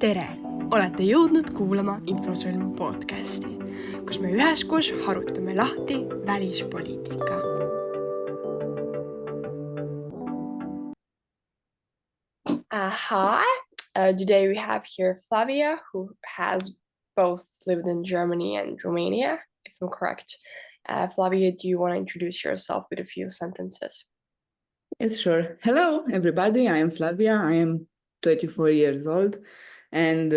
tere! Olete jõudnud kuulama Infosõlm podcasti, kus me üheskoos harutame lahti välispoliitika. Hi! Today we have here Flavia, who has both lived in Germany and Romania, if I'm correct. Flavia, do you want to introduce yourself with a few sentences? Yes, sure. Hello, everybody. I am Flavia. I am 24 years old, and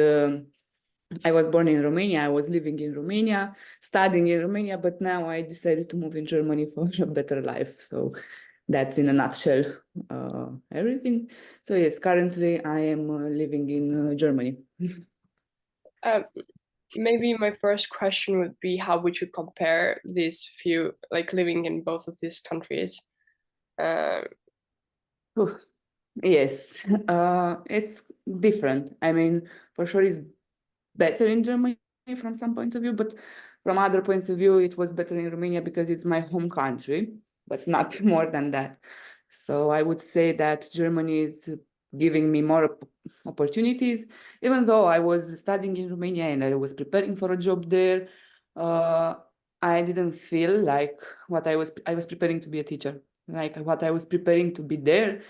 I was born in Romania. I was living in Romania, studying in Romania, but now I decided to move in Germany for a better life. So that's in a nutshell everything. So yes, currently I am living in Germany. Maybe my first question would be, how would you compare these few, like living in both of these countries? Yes, it's different. I mean, for sure it's better in Germany from some point of view, but from other points of view, it was better in Romania because it's my home country, but not more than that. So I would say that Germany is giving me more opportunities. Even though I was studying in Romania and I was preparing for a job there, I didn't feel like I was preparing to be a teacher, like what I was preparing to be there.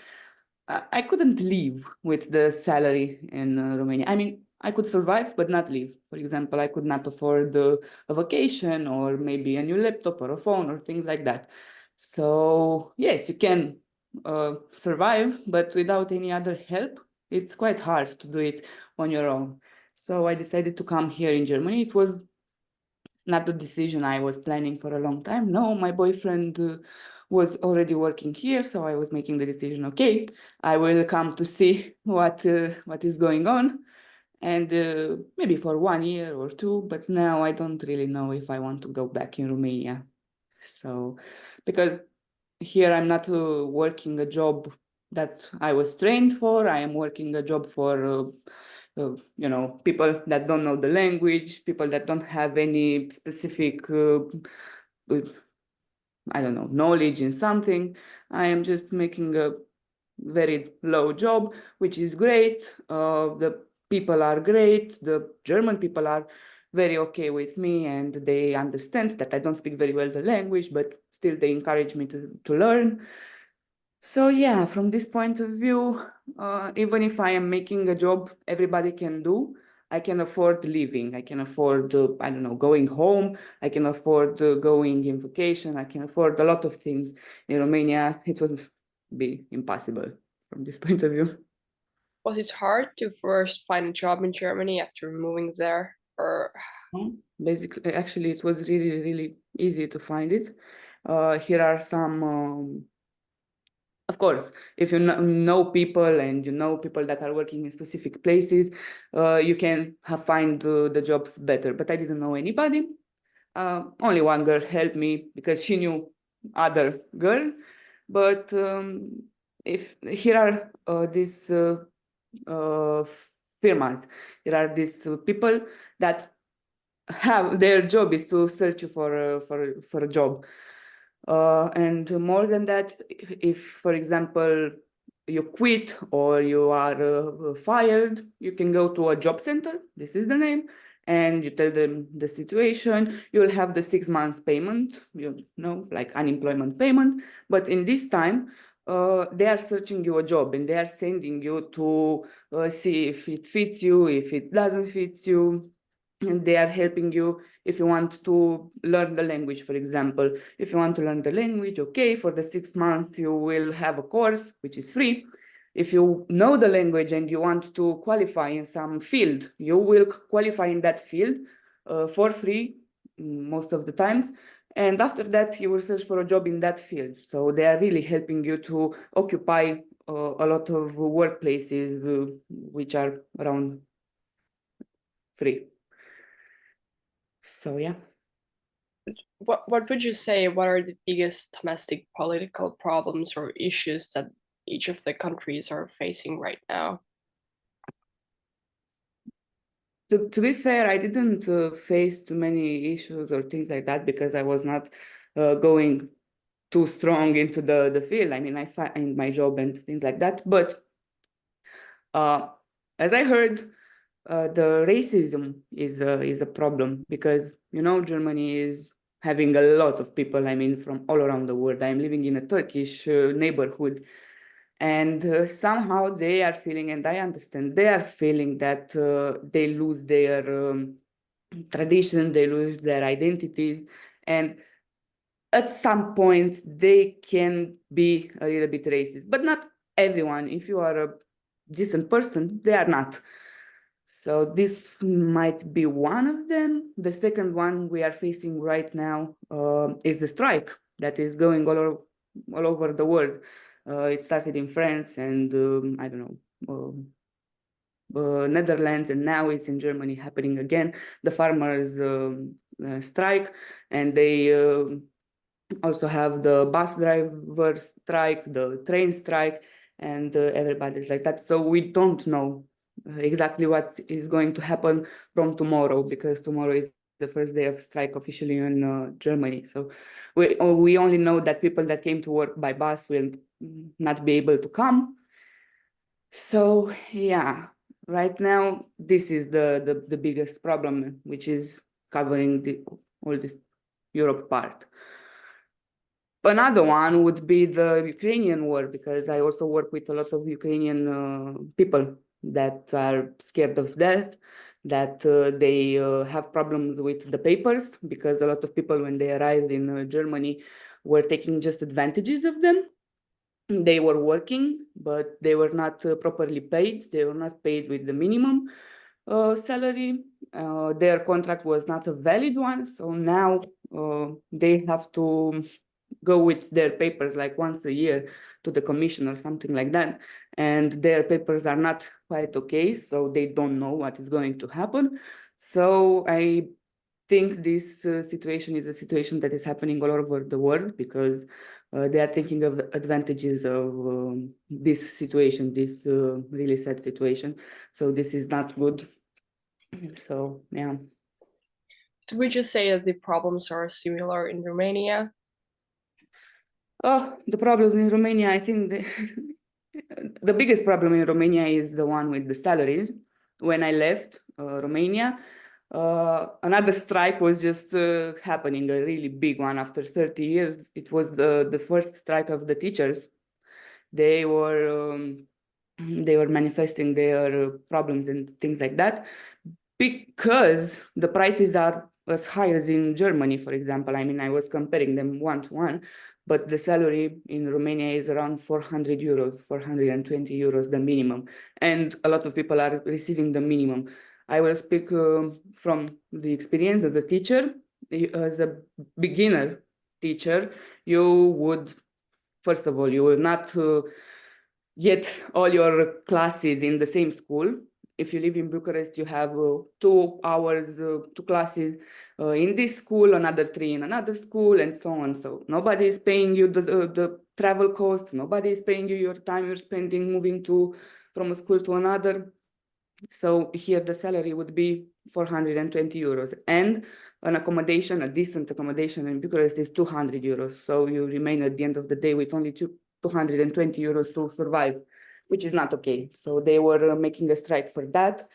I couldn't live with the salary in Romania. I mean, I could survive, but not live. For example, I could not afford a vacation or maybe a new laptop or a phone or things like that. So yes, you can survive, but without any other help, it's quite hard to do it on your own. So I decided to come here in Germany. It was not the decision I was planning for a long time. No, my boyfriend was already working here, so I was making the decision, okay, I will come to see what is going on, and maybe for 1 year or two, but now I don't really know if I want to go back in Romania. So, because here I'm not working a job that I was trained for, I am working a job for people that don't know the language, people that don't have any specific I don't know, knowledge in something. I am just making a very low job, which is great. The people are great. The German people are very okay with me, and they understand that I don't speak very well the language, but still they encourage me to learn. So yeah, from this point of view, even if I am making a job everybody can do, I can afford living. I can afford, I don't know, going home. I can afford going in vacation. I can afford a lot of things. In Romania, it would be impossible from this point of view. Was it hard to first find a job in Germany after moving there? Or Basically, actually, it was really, really easy to find it. Here are some of course, if you know people and you know people that are working in specific places, you can find the jobs better. But I didn't know anybody. Only one girl helped me because she knew other girl. But if here are these firmas, there are these people that have their job is to search you for a job. And more than that, if, for example, you quit or you are fired, you can go to a job center, this is the name, and you tell them the situation. You'll have the 6 months payment, like unemployment payment. But in this time, they are searching you a job and they are sending you to see if it fits you, if it doesn't fit you. And they are helping you if you want to learn the language, for example. If you want to learn the language, okay, for the 6 months, you will have a course, which is free. If you know the language and you want to qualify in some field, you will qualify in that field for free most of the times. And after that, you will search for a job in that field. So they are really helping you to occupy a lot of workplaces which are around free. So yeah. what would you say, what are the biggest domestic political problems or issues that each of the countries are facing right now? To be fair, I didn't face too many issues or things like that because I was not going too strong into the field. I mean, I find my job and things like that. But as I heard, the racism is a problem because, you know, Germany is having a lot of people, I mean, from all around the world. I'm living in a Turkish neighborhood, and somehow they are feeling, and I understand, they are feeling that they lose their tradition, they lose their identities, and at some point they can be a little bit racist, but not everyone. If you are a decent person, they are not. So this might be one of them. The second one we are facing right now is the strike that is going all over the world. It started in France and I don't know, Netherlands, and now it's in Germany happening again. The farmers strike, and they also have the bus driver strike, the train strike, and everybody's like that. So we don't know exactly what is going to happen from tomorrow, because tomorrow is the first day of strike officially in Germany. So we only know that people that came to work by bus will not be able to come. So yeah, right now this is the biggest problem, which is covering all this Europe part. Another one would be the Ukrainian war, because I also work with a lot of Ukrainian people that are scared of death, that they have problems with the papers, because a lot of people, when they arrived in Germany, were taking just advantages of them. They were working, but they were not properly paid. They were not paid with the minimum salary. Their contract was not a valid one. So now they have to go with their papers like once a year to the commission or something like that. And their papers are not quite okay. So they don't know what is going to happen. So I think this situation is a situation that is happening all over the world, because they are taking of advantages of this situation, this really sad situation. So this is not good. So yeah. Would you say that the problems are similar in Romania? Oh, the problems in Romania, I think the biggest problem in Romania is the one with the salaries. When I left Romania, another strike was just happening, a really big one after 30 years. It was the first strike of the teachers. They were they were manifesting their problems and things like that, because the prices are as high as in Germany, for example. I mean, I was comparing them one to one, but the salary in Romania is around 400 euros, 420 euros, the minimum. And a lot of people are receiving the minimum. I will speak from the experience as a teacher. As a beginner teacher, you would, first of all, you will not get all your classes in the same school. If you live in Bucharest, you have 2 hours, 2 classes in this school, another 3 in another school, and so on. So nobody is paying you the travel costs. Nobody is paying you your time you're spending moving from a school to another. So here the salary would be 420 euros, and an accommodation, a decent accommodation in Bucharest, is 200 euros. So you remain at the end of the day with only 220 euros to survive, which is not okay. So they were making a strike for that.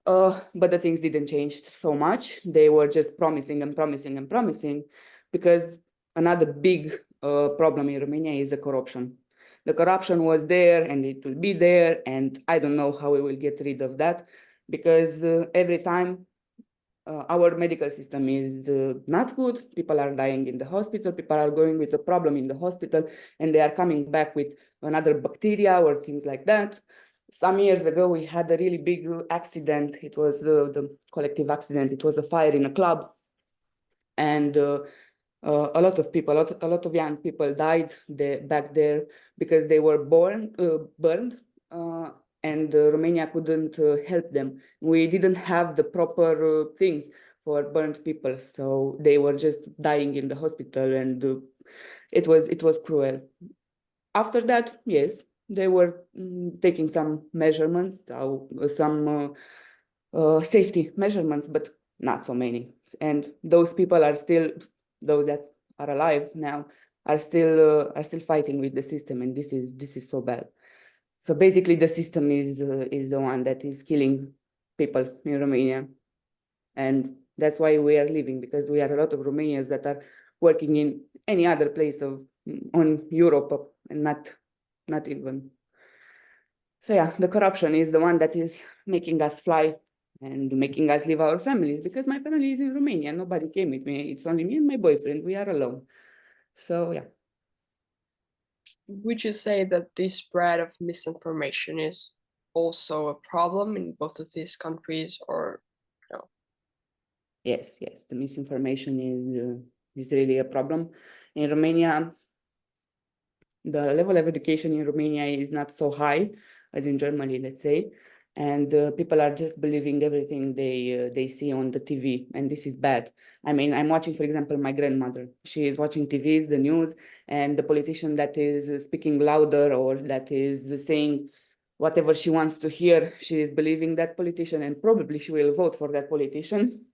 But the things didn't change so much. They were just promising and promising and promising, because another big problem in Romania is the corruption. The corruption was there and it will be there, and I don't know how we will get rid of that, because every time our medical system is not good. People are dying in the hospital. People are going with a problem in the hospital, and they are coming back with another bacteria or things like that. Some years ago, we had a really big accident. It was the collective accident. It was a fire in a club, and a lot of people, a lot of young people died back there, because they were burned, and Romania couldn't help them. We didn't have the proper things for burned people, so they were just dying in the hospital, and it was cruel. After that, yes, they were taking some measurements, some safety measurements, but not so many. And those people are still, those that are alive now, are still fighting with the system, and this is so bad. So basically, the system is the one that is killing people in Romania. And that's why we are leaving, because we are a lot of Romanians that are working in any other place on Europe and not even. So yeah, the corruption is the one that is making us fly and making us leave our families, because my family is in Romania. Nobody came with me. It's only me and my boyfriend. We are alone. So yeah. Would you say that this spread of misinformation is also a problem in both of these countries, or no? Yes, the misinformation is really a problem. In Romania, the level of education in Romania is not so high as in Germany, let's say, and people are just believing everything they see on the TV, and this is bad. I mean, I'm watching, for example, my grandmother. She is watching TVs, the news, and the politician that is speaking louder or that is saying whatever she wants to hear, she is believing that politician, and probably she will vote for that politician.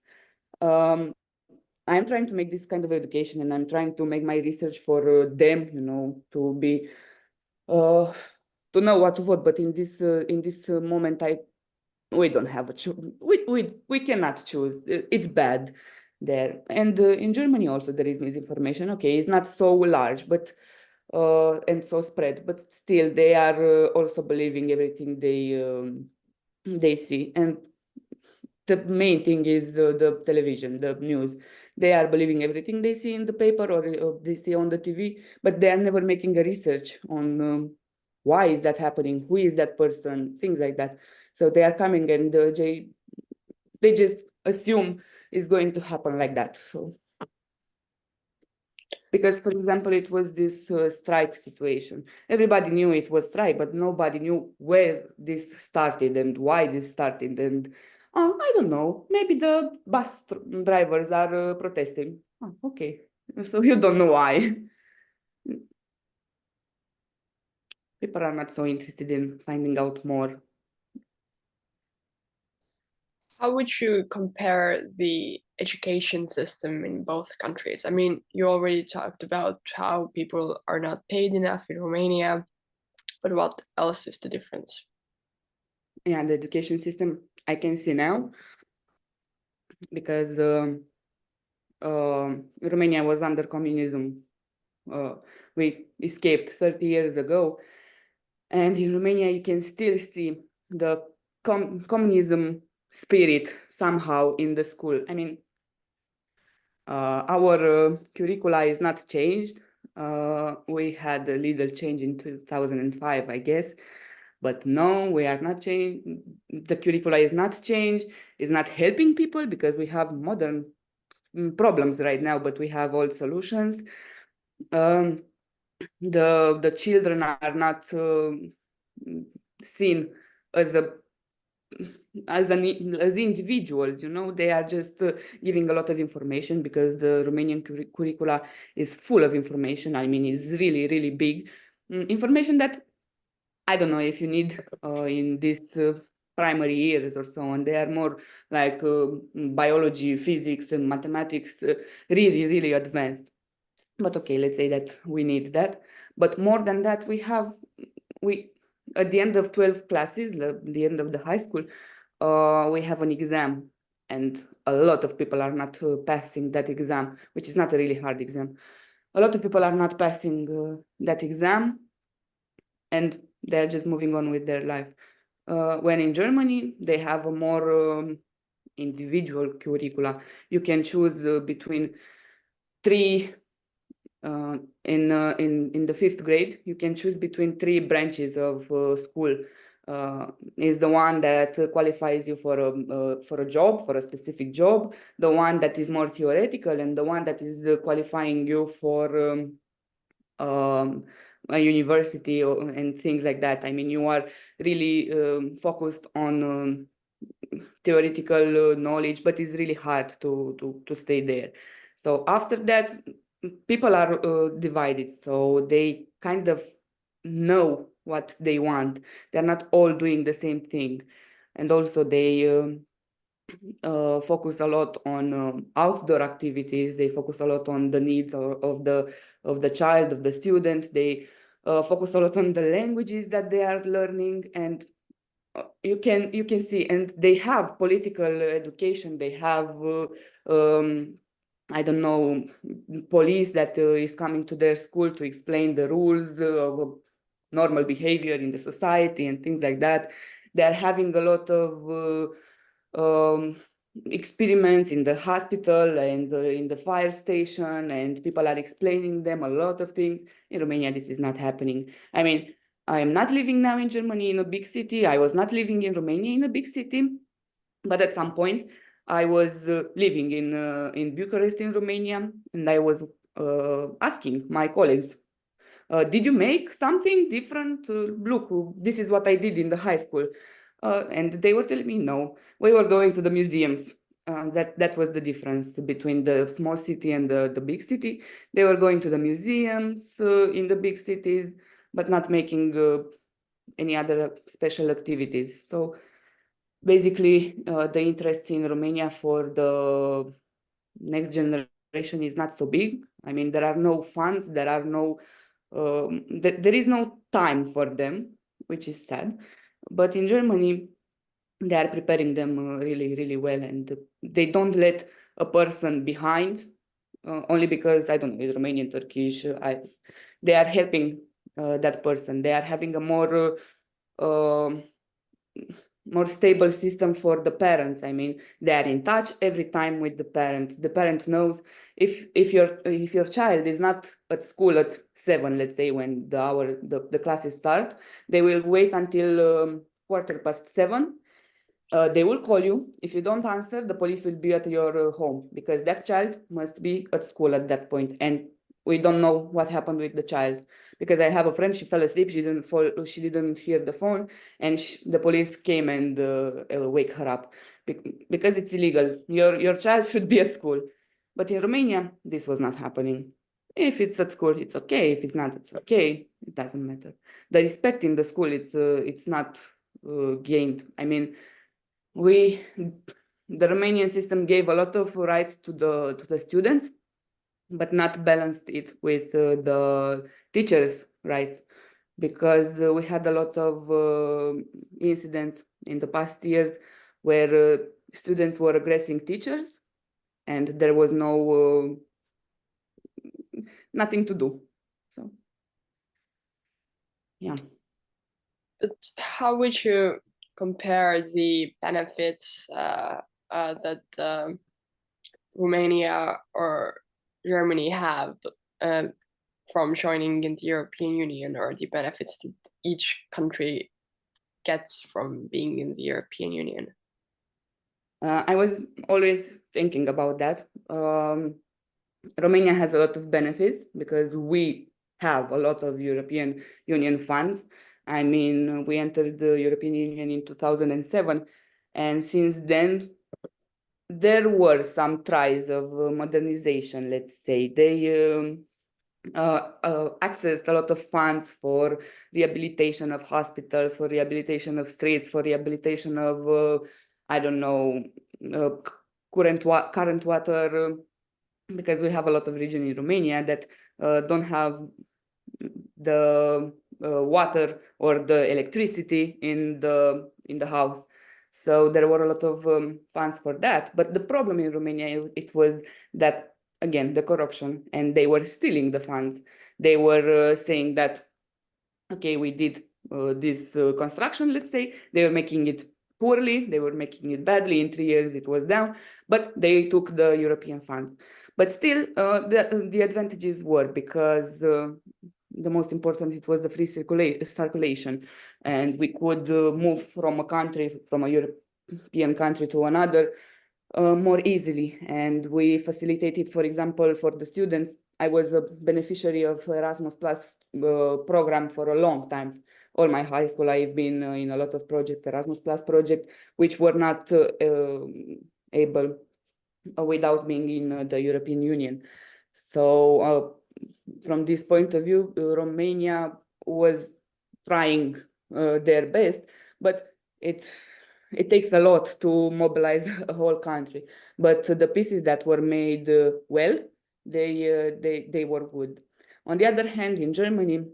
Um, I'm trying to make this kind of education, and I'm trying to make my research for them, to be to know what to vote. But in this moment, we don't have a choice. We cannot choose. It's bad there. And in Germany also there is misinformation. Okay, it's not so large, but and so spread, but still they are also believing everything they see. And the main thing is the television, the news. They are believing everything they see in the paper or they see on the TV, but they are never making a research on why is that happening, who is that person, things like that. So they are coming and they just assume it's going to happen like that. So because, for example, it was this strike situation. Everybody knew it was strike, but nobody knew where this started and why this started. And I don't know, maybe the bus drivers are protesting. Oh, okay, so you don't know why. People are not so interested in finding out more. How would you compare the education system in both countries? I mean, you already talked about how people are not paid enough in Romania, but what else is the difference? Yeah, the education system, I can see now, because Romania was under communism. We escaped 30 years ago. And in Romania, you can still see the communism spirit somehow in the school. I mean, our curricula is not changed. We had a little change in 2005, I guess. But no, we are not changed. The curricula is not changed. It's not helping people because we have modern problems right now, but we have all solutions. Um, the children are not seen as as individuals. They are just giving a lot of information, because the Romanian curricula is full of information. I mean, it's really, really big information that I don't know if you need in this primary years or so on. They are more like biology, physics, and mathematics, really, really advanced. But okay, let's say that we need that. But more than that, we at the end of 12 classes, the end of the high school, we have an exam, and a lot of people are not passing that exam, which is not a really hard exam. A lot of people are not passing that exam, and they're just moving on with their life. When in Germany, they have a more individual curricula. You can choose between three in the fifth grade, you can choose between three branches of school. Is the one that qualifies you for a job, for a specific job, the one that is more theoretical, and the one that is qualifying you for a university and things like that. I mean, you are really focused on theoretical knowledge, but it's really hard to stay there. So after that, people are divided. So they kind of know what they want. They're not all doing the same thing. And also they focus a lot on outdoor activities. They focus a lot on the needs of the child, of the student. They focus a lot on the languages that they are learning. And you can see, and they have political education. They have I don't know, police that is coming to their school to explain the rules of normal behavior in the society and things like that. They are having a lot of experiments in the hospital and in the fire station, and people are explaining them a lot of things. In Romania, this is not happening. I mean, I am not living now in Germany in a big city. I was not living in Romania in a big city, but at some point I was living in Bucharest in Romania, and I was asking my colleagues, did you make something different? Look, this is what I did in the high school. And they were telling me, no, we were going to the museums. That was the difference between the small city and the big city. They were going to the museums in the big cities, but not making any other special activities. So basically, the interest in Romania for the next generation is not so big. I mean, there are no funds, there are no there is no time for them, which is sad. But in Germany, they are preparing them really, really well, and they don't let a person behind only because, I don't know, it's Romanian, Turkish. They are helping that person. They are having a more stable system for the parents. I mean, they are in touch every time with the parent. The parent knows if your child is not at school at 7, let's say, when the classes start, they will wait until 7:15. They will call you. If you don't answer, the police will be at your home, because that child must be at school at that point. And we don't know what happened with the child, because I have a friend, she fell asleep, she didn't hear the phone, and the police came and wake her up, because it's illegal. Your child should be at school. But in Romania, this was not happening. If it's at school, it's okay. If it's not, it's okay. It doesn't matter. The respect in the school, it's not gained. I mean, the Romanian system gave a lot of rights to the students, but not balanced it with the teachers' rights, because we had a lot of incidents in the past years where students were aggressing teachers, and there was nothing to do. So, yeah. But how would you compare the benefits that Romania or Germany have from joining in the European Union, or the benefits that each country gets from being in the European Union? I was always thinking about that. Romania has a lot of benefits because we have a lot of European Union funds. I mean, we entered the European Union in 2007, and since then, there were some tries of modernization, let's say. They accessed a lot of funds for rehabilitation of hospitals, for rehabilitation of streets, for rehabilitation of, I don't know, uh, current water, because we have a lot of regions in Romania that don't have the water or the electricity in the house. So there were a lot of funds for that. But the problem in Romania, it was that, again, the corruption, and they were stealing the funds. They were saying that, okay, we did this construction, let's say. They were making it poorly, they were making it badly. In 3 years, it was down, but they took the European funds. But still, the advantages were, because the most important, it was the free circulation, and we could move from a European country to another more easily, and we facilitated, for example, for the students. I was a beneficiary of Erasmus Plus program for a long time. All my high school, I've been in a lot of Erasmus Plus project, which were not able without being in the European Union. So from this point of view, Romania was trying their best, but it takes a lot to mobilize a whole country. But the pieces that were made well, they were good. On the other hand, in Germany,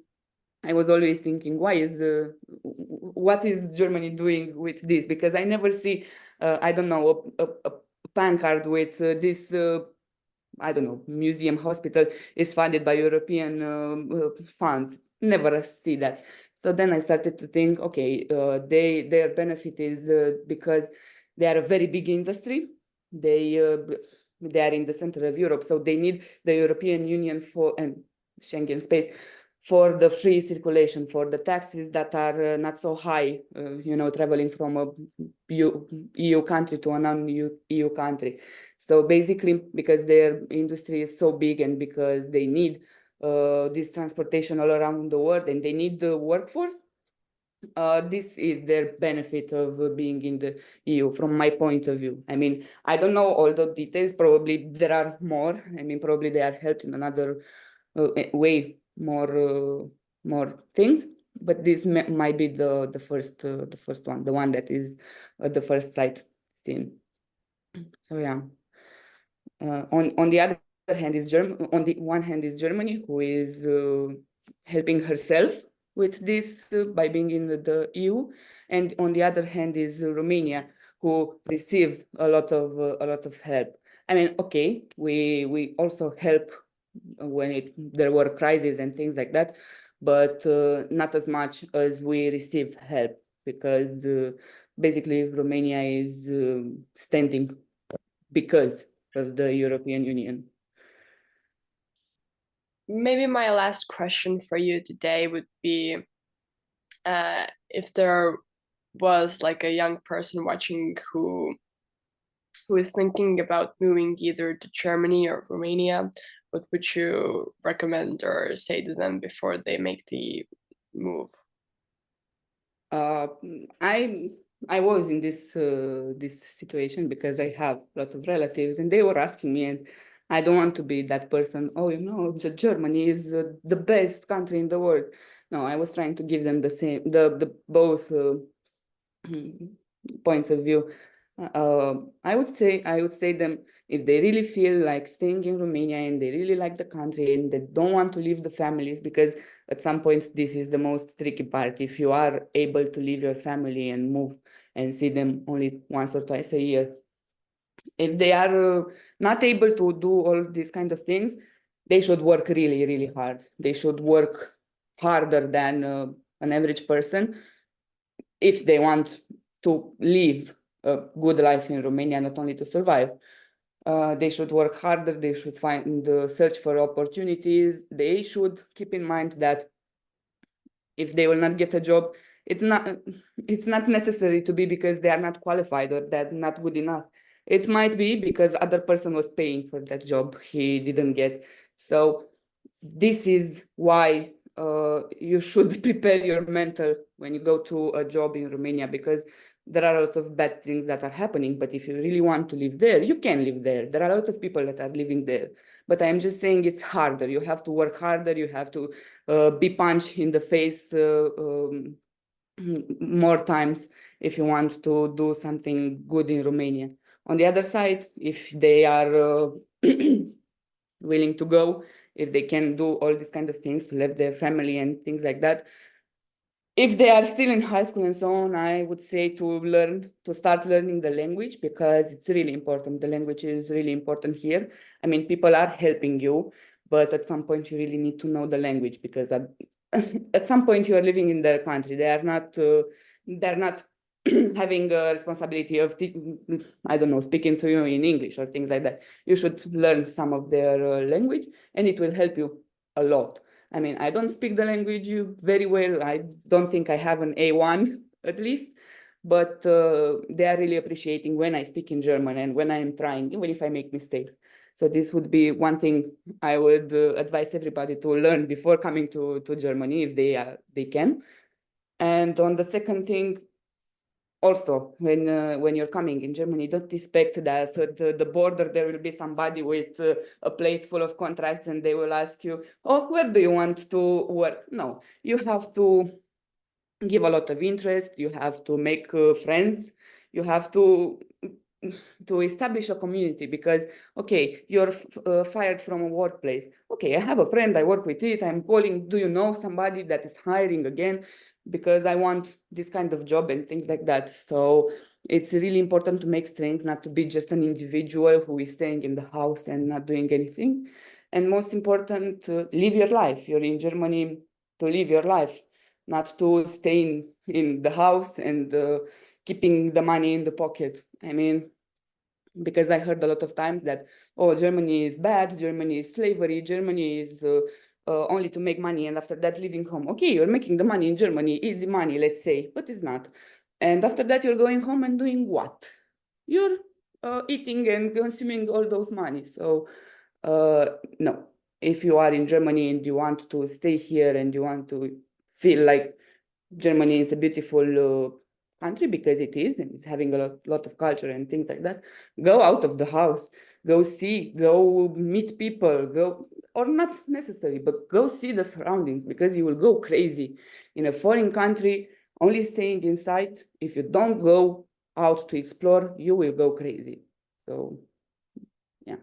I was always thinking, what is Germany doing with this? Because I never see, I don't know, a pancard with this, I don't know, museum hospital is funded by European funds. Never see that. So then I started to think, okay, their benefit is because they are a very big industry. They are in the center of Europe, so they need the European Union for and Schengen space for the free circulation, for the taxes that are not so high, traveling from a EU country to a non-EU country. So basically, because their industry is so big and because they need this transportation all around the world and they need the workforce, this is their benefit of being in the EU from my point of view. I mean, I don't know all the details. Probably there are more. I mean, probably they are helped in another way more things. But this might be the first one, the one that is the first sight seen. So yeah. On the other hand is on the one hand is Germany, who is helping herself with this by being in the EU, and on the other hand is Romania, who received a lot of help. I mean, okay, we also help when there were crises and things like that, but not as much as we receive help, because basically Romania is standing because of the European Union. Maybe my last question for you today would be if there was like a young person watching who is thinking about moving either to Germany or Romania, what would you recommend or say to them before they make the move? Uh, I I was in this situation because I have lots of relatives, and they were asking me, and I don't want to be that person. Oh, Germany is the best country in the world. No, I was trying to give them the both points of view. I would say them, if they really feel like staying in Romania and they really like the country and they don't want to leave the families, because at some point this is the most tricky part. If you are able to leave your family and move and see them only once or twice a year, if they are not able to do all these kind of things, they should work really, really hard. They should work harder than an average person if they want to live a good life in Romania, not only to survive. They should work harder. They should search for opportunities. They should keep in mind that if they will not get a job, it's not necessary to be because they are not qualified or they're not good enough. It might be because other person was paying for that job he didn't get. So this is why you should prepare your mental when you go to a job in Romania, because there are a lot of bad things that are happening. But if you really want to live there, you can live there. There are a lot of people that are living there. But I'm just saying it's harder. You have to work harder. You have to be punched in the face more times if you want to do something good in Romania. On the other side, if they are willing to go, if they can do all these kind of things to leave their family and things like that, if they are still in high school and so on, I would say to start learning the language, because it's really important. The language is really important here. I mean, people are helping you, but at some point you really need to know the language, because at some point you are living in their country. They're not having a responsibility of, I don't know, speaking to you in English or things like that. You should learn some of their language, and it will help you a lot. I mean, I don't speak the language very well. I don't think I have an A1 at least, but they are really appreciating when I speak in German and when I am trying, even if I make mistakes. So this would be one thing I would advise everybody to learn before coming to Germany, if they can. And on the second thing, also, when you're coming in Germany, don't expect that at the border there will be somebody with a plate full of contracts and they will ask you, oh, where do you want to work? No, you have to give a lot of interest. You have to make friends. You have to to establish a community, because okay, you're fired from a workplace. Okay, I have a friend, I work with it, I'm calling, do you know somebody that is hiring again, because I want this kind of job and things like that. So it's really important to make strengths, not to be just an individual who is staying in the house and not doing anything. And most important, live your life. You're in Germany to live your life, not to stay in the house and keeping the money in the pocket. I mean, because I heard a lot of times that, oh, Germany is bad, Germany is slavery, Germany is only to make money, and after that leaving home. Okay, you're making the money in Germany, easy money, let's say, but it's not. And after that, you're going home and doing what? You're eating and consuming all those money. So no, if you are in Germany and you want to stay here and you want to feel like Germany is a beautiful country, because it is, and it's having a lot of culture and things like that, go out of the house, go see, go meet people, go, or not necessary, but go see the surroundings, because you will go crazy in a foreign country. Only staying inside, if you don't go out to explore, you will go crazy. So yeah.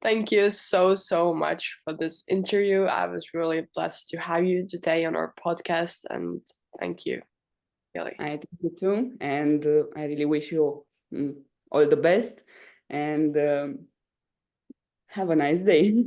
Thank you so, so much for this interview. I was really blessed to have you today on our podcast, and thank you, really. I thank you too, and I really wish you all the best, and have a nice day.